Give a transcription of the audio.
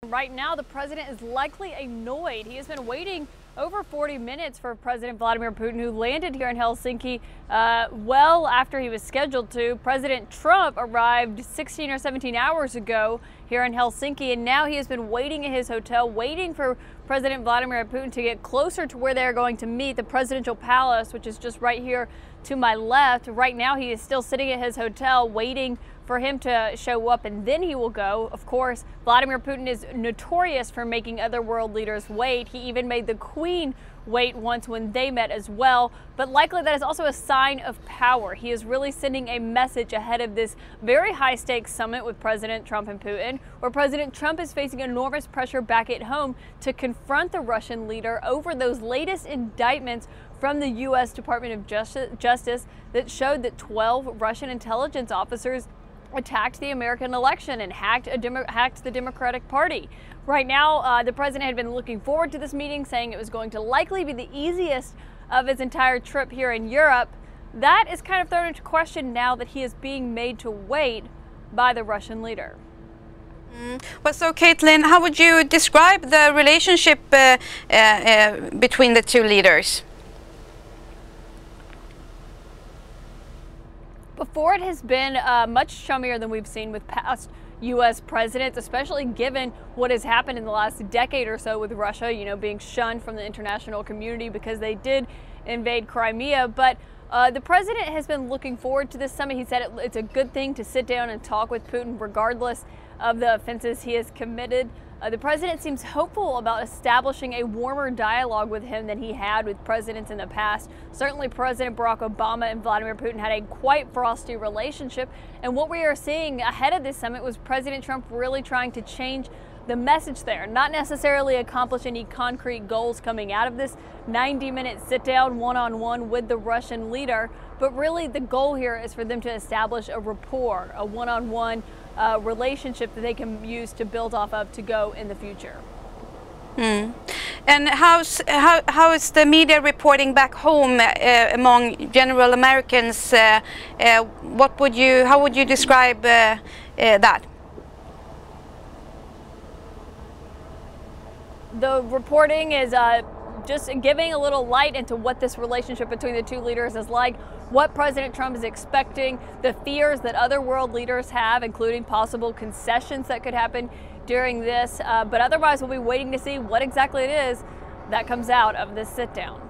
Right now, the president is likely annoyed. He has been waiting over 40 minutes for President Vladimir Putin, who landed here in Helsinki well after he was scheduled to. President Trump arrived 16 or 17 hours ago here in Helsinki, and now he has been waiting at his hotel, waiting for President Vladimir Putin to get closer to where they're going to meet, the presidential palace, which is just right here to my left. Right now, he is still sitting at his hotel waiting for him to show up, and then he will go. Of course, Vladimir Putin is notorious for making other world leaders wait. He even made the Queen wait once when they met as well. But likely that is also a sign of power. He is really sending a message ahead of this very high-stakes summit with President Trump and Putin, where President Trump is facing enormous pressure back at home to confront the Russian leader over those latest indictments from the U.S. Department of Justice that showed that 12 Russian intelligence officers attacked the American election and hacked the Democratic Party. Right now, the president had been looking forward to this meeting, saying it was going to likely be the easiest of his entire trip here in Europe. That is kind of thrown into question now that he is being made to wait by the Russian leader. Well, so Caitlin, how would you describe the relationship between the two leaders? Before, it has been much chummier than we've seen with past U.S. presidents, especially given what has happened in the last decade or so with Russia, being shunned from the international community because they did invade Crimea. But the president has been looking forward to this summit. He said it's a good thing to sit down and talk with Putin regardless of the offenses he has committed. The president seems hopeful about establishing a warmer dialogue with him than he had with presidents in the past. Certainly, President Barack Obama and Vladimir Putin had a quite frosty relationship. And what we are seeing ahead of this summit was President Trump really trying to change the message there, not necessarily accomplish any concrete goals coming out of this 90-minute sit-down one-on-one with the Russian leader. But really, the goal here is for them to establish a rapport, a one-on-one relationship that they can use to build off of to go in the future. And how is the media reporting back home among general Americans? How would you describe that? The reporting is just giving a little light into what this relationship between the two leaders is like, what President Trump is expecting, the fears that other world leaders have, including possible concessions that could happen during this. But otherwise, we'll be waiting to see what exactly it is that comes out of this sit-down.